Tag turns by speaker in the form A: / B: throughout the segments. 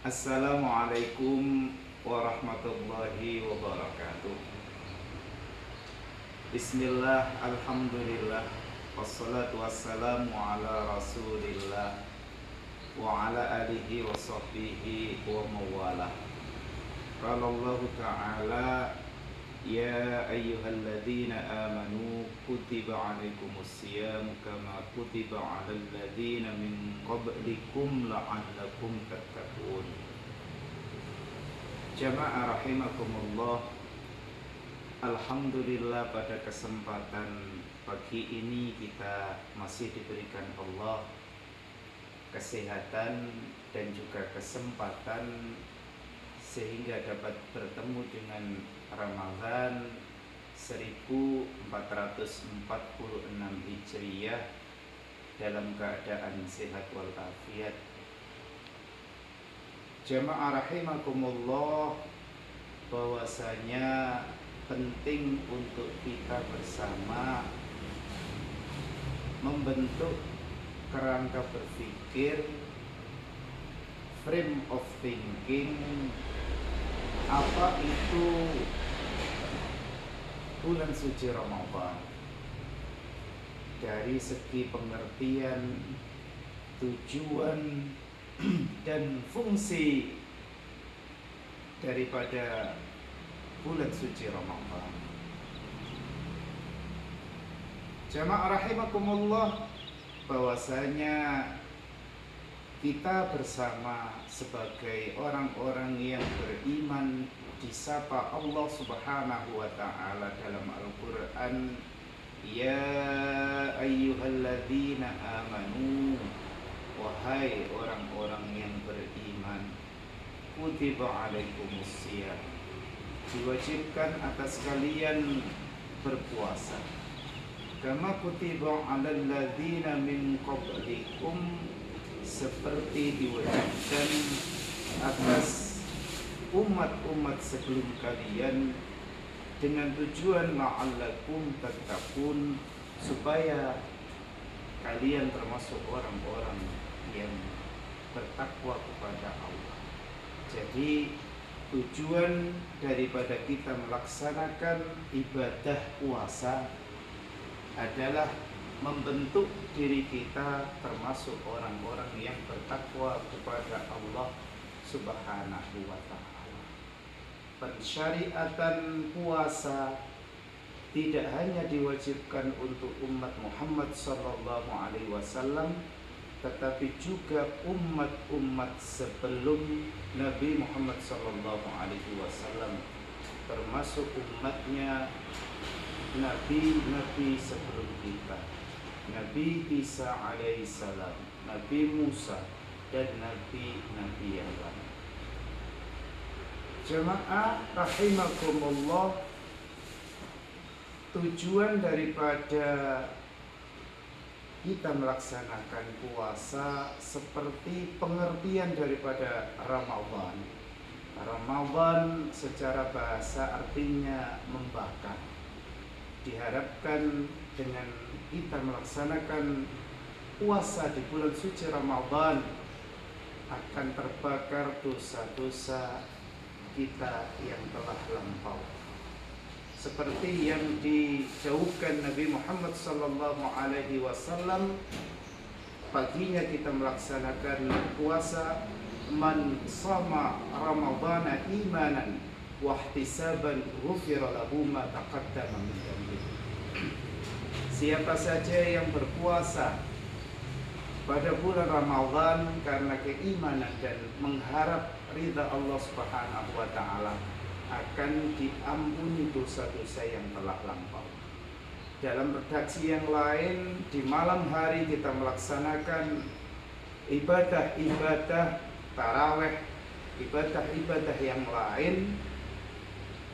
A: Assalamualaikum warahmatullahi wabarakatuh. Bismillah, alhamdulillah, wassalatu wassalamu ala rasulillah wa ala alihi wa sahbihi wa mawalah. Qala Allah ta'ala, ya ayyuhalladzina amanu kutiba alaikumus siyam kama kutiba alal ladzina min qablikum la'allakum tattaqun. Jamaah rahimakumullah, alhamdulillah pada kesempatan pagi ini kita masih diberikan Allah kesehatan dan juga kesempatan sehingga dapat bertemu dengan Ramadan 1446 Hijriyah dalam keadaan sehat walafiat. Jamaah rahimakumullah, bahwasanya penting untuk kita bersama membentuk kerangka berpikir, frame of thinking, apa itu bulan suci Ramadan dari segi pengertian, tujuan dan fungsi daripada bulan suci Ramadan. Jamaah rahimakumullah, bahwasanya kita bersama sebagai orang-orang yang beriman disapa Allah Subhanahu wa ta'ala dalam Al-Qur'an, ya ayyuhalladzina amanu, wahai orang-orang yang beriman, kutiba alaikumus siyam, diwajibkan atas kalian berpuasa, kama kutiba alal ladzina min qablikum, seperti diwajibkan atas umat-umat sebelum kalian, dengan tujuan la'allakum tattaqun, supaya kalian termasuk orang-orang yang bertakwa kepada Allah. Jadi tujuan daripada kita melaksanakan ibadah puasa adalah membentuk diri kita termasuk orang-orang yang bertakwa kepada Allah Subhanahu wa ta'ala. Pensyariatan puasa tidak hanya diwajibkan untuk umat Muhammad sallallahu alaihi wasallam, tetapi juga umat-umat sebelum Nabi Muhammad sallallahu alaihi wasallam, termasuk umatnya nabi-nabi sebelum kita, Nabi Isa alaihissalam, Nabi Musa, dan nabi-nabi yang lain. Jemaah rahimakumullah, tujuan daripada kita melaksanakan puasa seperti pengertian daripada Ramadan. Ramadan secara bahasa artinya membakar. Diharapkan dengan kita melaksanakan puasa di bulan suci Ramadan akan terbakar dosa-dosa kita yang telah lampau, seperti yang dijauhkan Nabi Muhammad sallallahu alaihi wasallam. Paginya kita melaksanakan puasa, man shama ramadhana imanan wa ihtisaban ghufira lahu ma taqaddama min dhanbihi. Siapa saja yang berpuasa pada bulan Ramadan karena keimanan dan mengharap ridha Allah Subhanahu wa ta'ala, akan diampuni dosa-dosa yang telah lampau. Dalam redaksi yang lain, di malam hari kita melaksanakan ibadah-ibadah taraweh, ibadah-ibadah yang lain.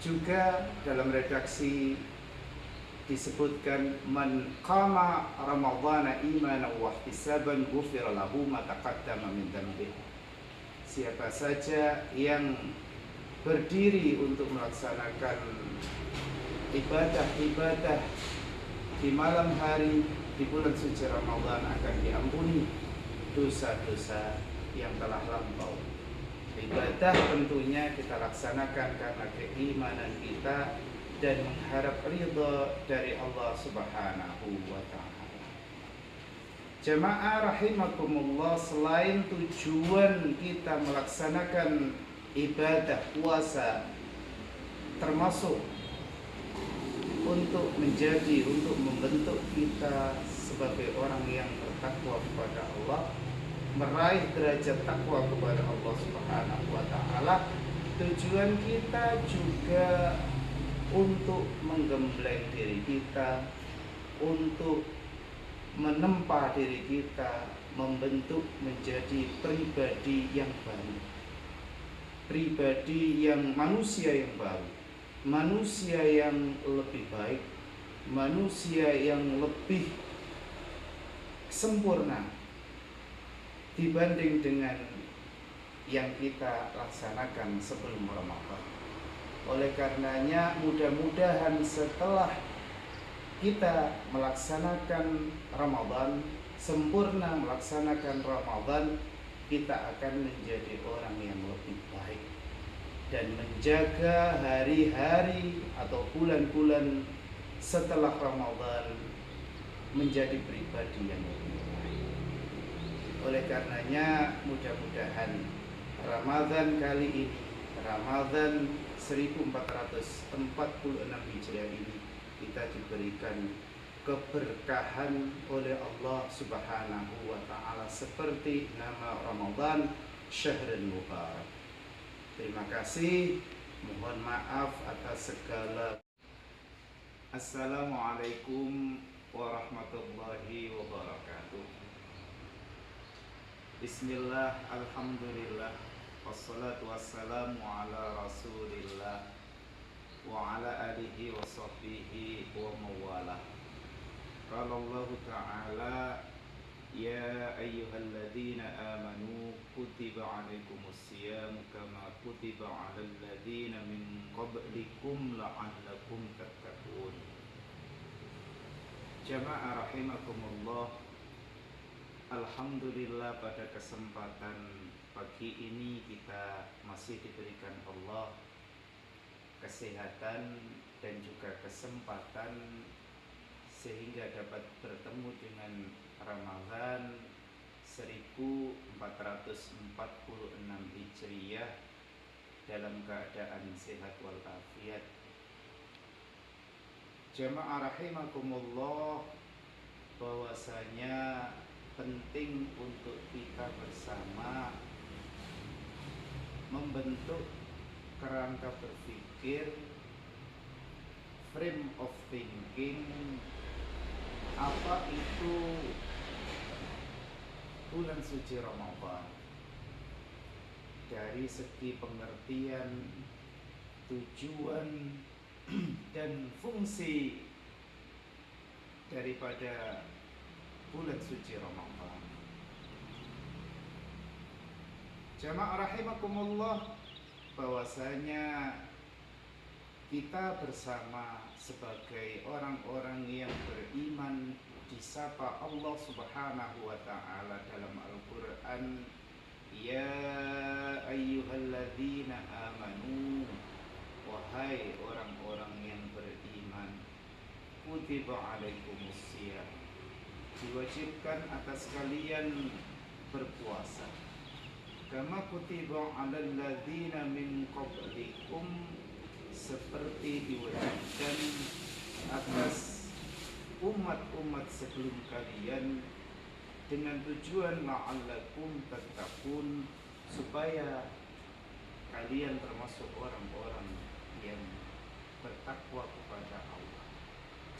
A: Juga dalam redaksi disebutkan, man qama ramadhana imanan wa ihtisaban ghufira lahu ma taqaddama min dhanbihi. Siapa saja yang berdiri untuk melaksanakan ibadah-ibadah di malam hari di bulan suci Ramadan akan diampuni dosa-dosa yang telah lampau. Ibadah tentunya kita laksanakan karena keimanan kita dan mengharap ridha dari Allah Subhanahu wa taala. Jamaah rahimakumullah, selain tujuan kita melaksanakan ibadah puasa termasuk untuk membentuk kita sebagai orang yang bertakwa kepada Allah, meraih derajat takwa kepada Allah Subhanahu wa taala, tujuan kita juga untuk menggembleng diri kita, untuk menempa diri kita, membentuk menjadi pribadi yang baru, pribadi yang manusia yang baru, manusia yang lebih baik, manusia yang lebih sempurna dibanding dengan yang kita laksanakan sebelum Ramadan. Oleh karenanya, mudah-mudahan setelah kita melaksanakan Ramadan, sempurna melaksanakan Ramadan, kita akan menjadi orang yang lebih baik dan menjaga hari-hari atau bulan-bulan setelah Ramadan menjadi pribadi yang lebih baik. Oleh karenanya, mudah-mudahan Ramadan kali ini, Ramadan 1446 Hijriah ini, kita diberikan keberkahan oleh Allah Subhanahu wa taala seperti nama Ramadan, Syahrul Mubarak. Terima kasih, mohon maaf atas segala. Assalamualaikum warahmatullahi wabarakatuh. Bismillah, alhamdulillah, wassalatu wassalamu ala rasulillah wa ala alihi wa sahbihi wa mawalah. Qala Allah Ta'ala, ya ayyuhalladzina amanu kutiba alaikumus siyam kama kutiba alal ladzina min qablikum la'allakum tattaqun. Jamaah rahimakumullah, alhamdulillah pada kesempatan pagi ini kita masih diberikan Allah kesehatan dan juga kesempatan sehingga dapat bertemu dengan Ramadan 1446 Hijriah dalam keadaan sehat walafiat. Jamaah rahimakumullah, bahwasanya penting untuk kita bersama membentuk kerangka berpikir, frame of thinking, apa itu bulan suci Ramadan dari segi pengertian, tujuan dan fungsi daripada bulan suci Ramadan. Jamaah rahimakumullah, bahwasanya kita bersama sebagai orang-orang yang beriman disapa Allah Subhanahu wa taala dalam Al-Qur'an, ya ayyuhalladzina amanu, wahai orang-orang yang beriman, kutiba alaikumus syiyam, diwajibkan atas kalian berpuasa, kama kutiba alal ladzina min qablikum, seperti diwajibkan atas umat-umat sebelum kalian, dengan tujuan la'allakum tattaqun, supaya kalian termasuk orang-orang yang bertakwa kepada Allah.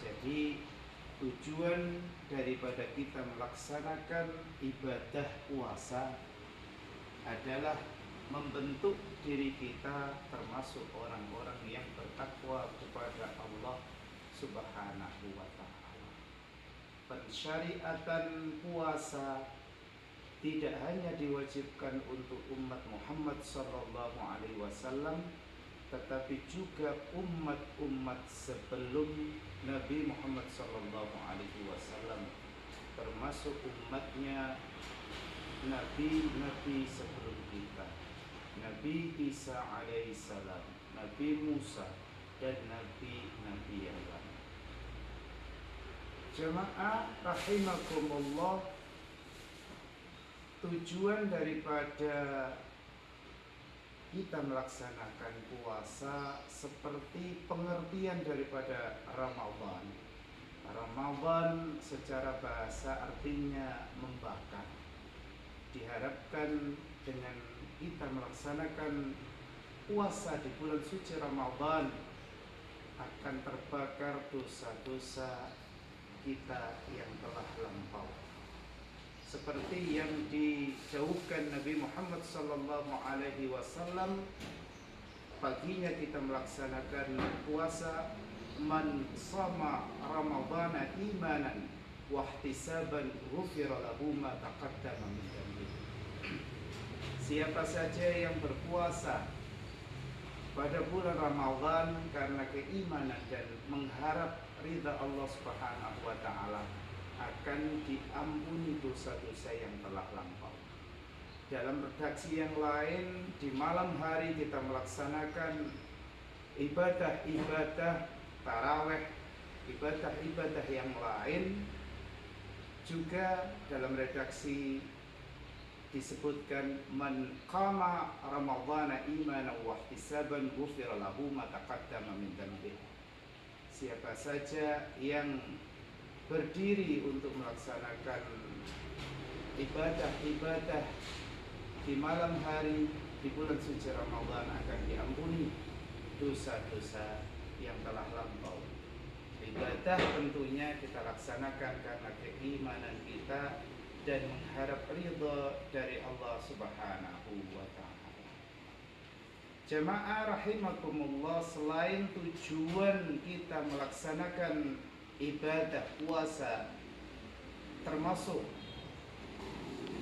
A: Jadi tujuan daripada kita melaksanakan ibadah puasa adalah membentuk diri kita termasuk orang-orang yang bertakwa kepada Allah Subhanahu wa ta'ala. Pensyariatan puasa tidak hanya diwajibkan untuk umat Muhammad sallallahu alaihi wasallam, tetapi juga umat-umat sebelum Nabi Muhammad sallallahu alaihi wasallam, termasuk umatnya nabi-nabi sebelum kita, Nabi Isa alaihissalam, Nabi Musa, dan nabi-nabi yang lain. Jamaah rahimakumullah, tujuan daripada kita melaksanakan puasa seperti pengertian daripada Ramadan. Ramadan secara bahasa artinya membakar. Diharapkan dengan kita melaksanakan puasa di bulan suci Ramadan akan terbakar dosa-dosa kita yang telah lampau, seperti yang dijauhkan Nabi Muhammad SAW. Paginya kita melaksanakan puasa, man sama Ramadana imanan wahtisaban ghufira lahu ma taqaddama min dhanbihi. Siapa saja yang berpuasa pada bulan Ramadan karena keimanan dan mengharap ridha Allah Subhanahu wa taala, akan diampuni dosa-dosa yang telah lampau. Dalam redaksi yang lain, di malam hari kita melaksanakan ibadah-ibadah tarawih, ibadah-ibadah yang lain. Juga dalam redaksi disebutkan man qama ramadhana imanan wa ihtisaban ghufira lahu ma taqaddama min dhanbihi. Siapa saja yang berdiri untuk melaksanakan ibadah-ibadah di malam hari di bulan suci Ramadan akan diampuni dosa-dosa yang telah lampau. Ibadah tentunya kita laksanakan karena keimanan kita dan mengharap ridha dari Allah Subhanahu wa taala. Jamaah rahimakumullah, selain tujuan kita melaksanakan ibadah puasa termasuk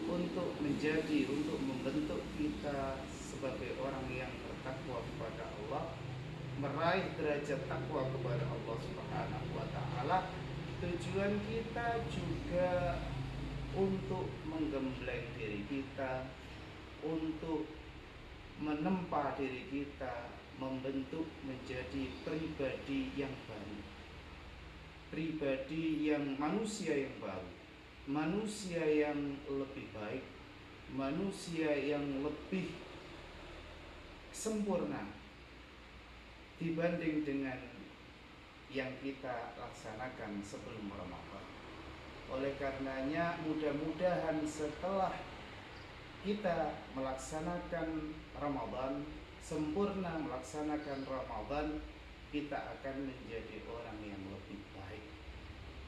A: untuk membentuk kita sebagai orang yang bertakwa kepada Allah, meraih derajat takwa kepada Allah Subhanahu wa taala. Tujuan kita juga untuk menggembleng diri kita, untuk menempa diri kita, membentuk menjadi pribadi yang baru, pribadi yang manusia yang baru, manusia yang lebih baik, manusia yang lebih sempurna dibanding dengan yang kita laksanakan sebelum Ramadan. Oleh karenanya, mudah-mudahan setelah kita melaksanakan Ramadan, sempurna melaksanakan Ramadan, kita akan menjadi orang yang lebih baik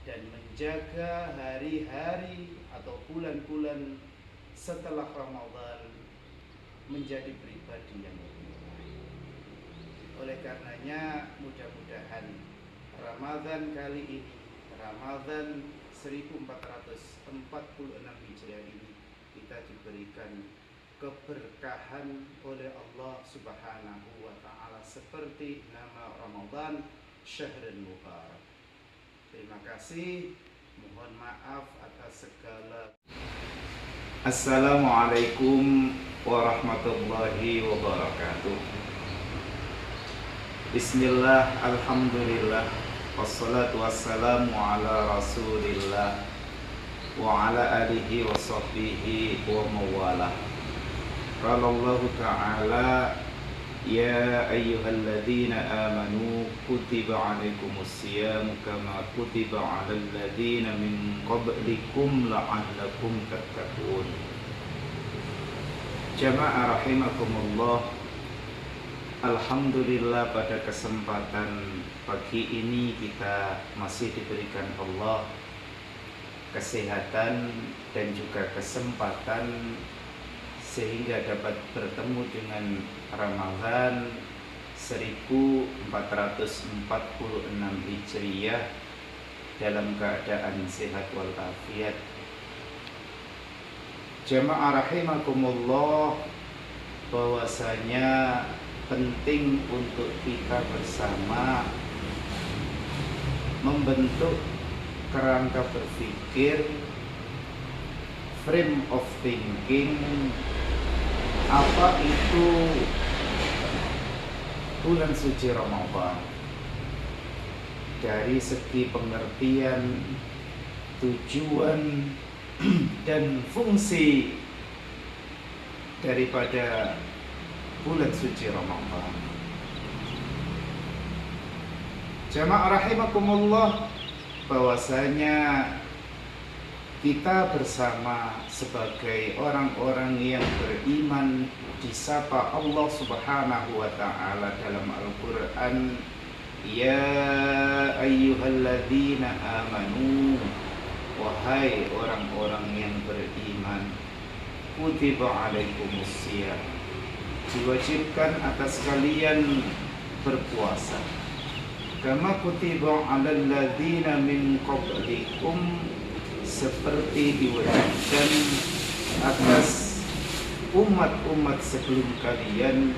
A: dan menjaga hari-hari atau bulan-bulan setelah Ramadan menjadi pribadi yang lebih baik. Oleh karenanya, mudah-mudahan Ramadan kali ini, Ramadan 1446 Hijriah ini, kita diberikan keberkahan oleh Allah Subhanahu wa taala seperti nama Ramadan, Syahrul Mubarak. Terima kasih, mohon maaf atas segala. Assalamualaikum warahmatullahi wabarakatuh. Bismillah, alhamdulillah, wassalatu wassalamu ala rasulillah wa ala alihi wa sahbihi wa mawalah. Qala Allah ta'ala, ya ayyuhalladzina amanu kutiba alaikumus siyam kama kutiba alal ladzina min qablikum la'allakum tattaqun. Jamaah rahimakumullah, alhamdulillah pada kesempatan pagi ini kita masih diberikan Allah kesehatan dan juga kesempatan sehingga dapat bertemu dengan Ramadan 1446 Hijriah dalam keadaan sehat walafiat. Jamaah rahimakumullah, bahwasanya penting untuk kita bersama membentuk kerangka berpikir, frame of thinking apa itu bulan suci Ramadan dari segi pengertian, tujuan dan fungsi daripada bulan suci Ramadan. Jamaah rahimakumullah, bahwasanya kita bersama sebagai orang-orang yang beriman disapa Allah Subhanahu wa taala dalam Al-Qur'an, ya ayyuhalladzina amanu, wahai orang-orang yang beriman, kutiba alaikumusiyam, diwajibkan atas kalian berpuasa, kama kutiba alal ladzina min qablikum, seperti diwajibkan atas umat-umat sebelum kalian,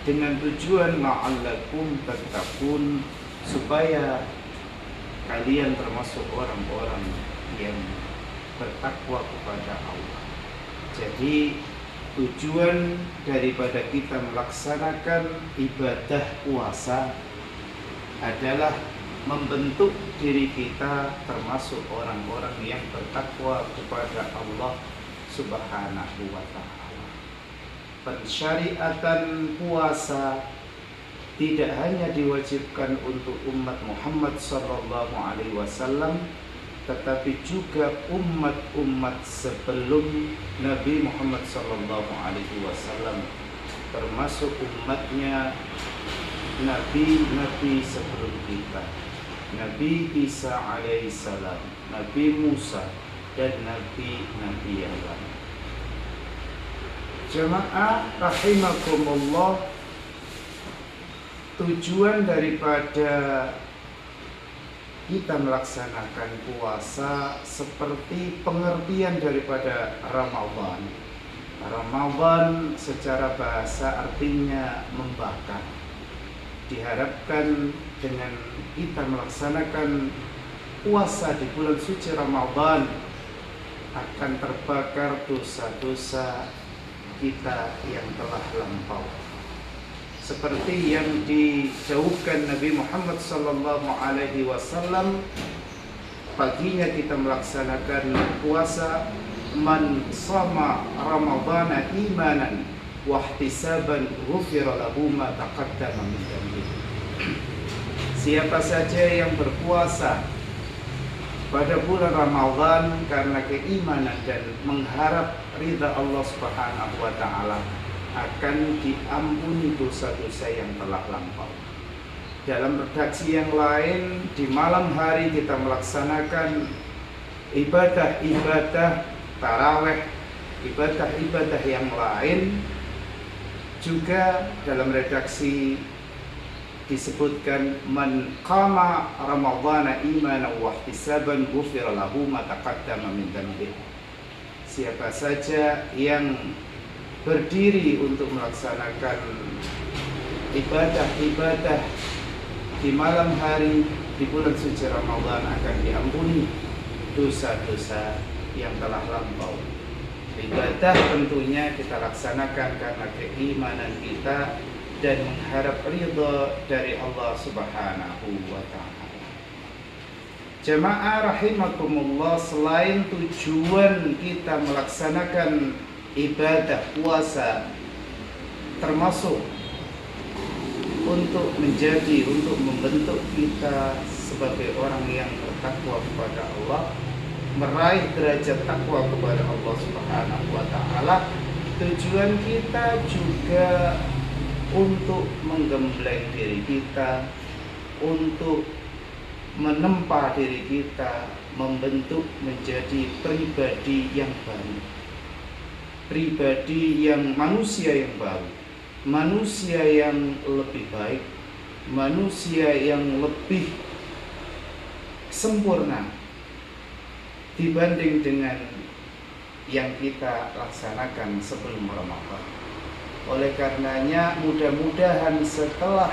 A: dengan tujuan la'allakum tattaqun, supaya kalian termasuk orang-orang yang bertakwa kepada Allah. Jadi tujuan daripada kita melaksanakan ibadah puasa adalah membentuk diri kita termasuk orang-orang yang bertakwa kepada Allah Subhanahu wa ta'ala. Pensyariatan puasa tidak hanya diwajibkan untuk umat Muhammad sallallahu alaihi wasallam, tetapi juga umat-umat sebelum Nabi Muhammad sallallahu alaihi wasallam, termasuk umatnya nabi-nabi sebelum kita, Nabi Isa alaihissalam, Nabi Musa, dan nabi-nabi yang lain. Jamaah rahimakumullah, tujuan daripada kita melaksanakan puasa seperti pengertian daripada Ramadan. Ramadan secara bahasa artinya membakar. Diharapkan dengan kita melaksanakan puasa di bulan suci Ramadan akan terbakar dosa-dosa kita yang telah lampau, seperti yang dijauhkan Nabi Muhammad sallallahu alaihi wasallam. Paginya kita melaksanakan puasa, man shama ramadhana imanan wahtisaban ghufira lahu ma taqaddama min dhanbihi. Siapa saja yang berpuasa pada bulan Ramadan karena keimanan dan mengharap ridha Allah Subhanahu wa taala, akan diampuni dosa-dosa yang telah lampau. Dalam redaksi yang lain, di malam hari kita melaksanakan ibadah-ibadah taraweh, ibadah-ibadah yang lain. Juga dalam redaksi disebutkan man qama ramadhana imanan wa ihtisaban ghufira lahu ma taqaddama min dhanbihi. Siapa saja yang berdiri untuk melaksanakan ibadah-ibadah di malam hari di bulan suci Ramadan, akan diampuni dosa-dosa yang telah lampau. Ibadah tentunya kita laksanakan karena keimanan kita dan mengharap ridha dari Allah Subhanahu wa ta'ala. Jamaah rahimakumullah, selain tujuan kita melaksanakan ibadah puasa termasuk untuk membentuk kita sebagai orang yang bertakwa kepada Allah, meraih derajat takwa kepada Allah Subhanahu wa ta'ala, tujuan kita juga untuk menggembleng diri kita, untuk menempa diri kita, membentuk menjadi pribadi yang baru, pribadi yang manusia yang baru, manusia yang lebih baik, manusia yang lebih sempurna dibanding dengan yang kita laksanakan sebelum Ramadan. Oleh karenanya, mudah-mudahan setelah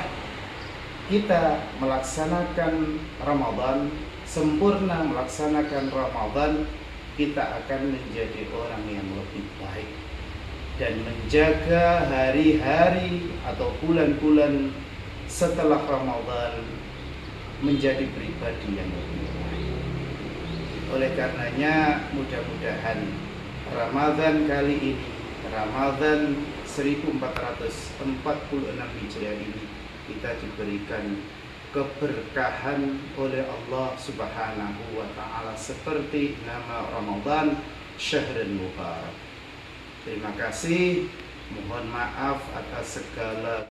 A: kita melaksanakan Ramadan, sempurna melaksanakan Ramadan, kita akan menjadi orang yang lebih baik, dan menjaga hari-hari atau bulan-bulan setelah Ramadan menjadi pribadi yang lebih baik. Oleh karenanya mudah-mudahan Ramadan kali ini, Ramadan 1446 Hijriah ini, kita diberikan keberkahan oleh Allah Subhanahu wa Ta'ala seperti nama Ramadan, Syahrul Mubarak. Terima kasih, mohon maaf atas segala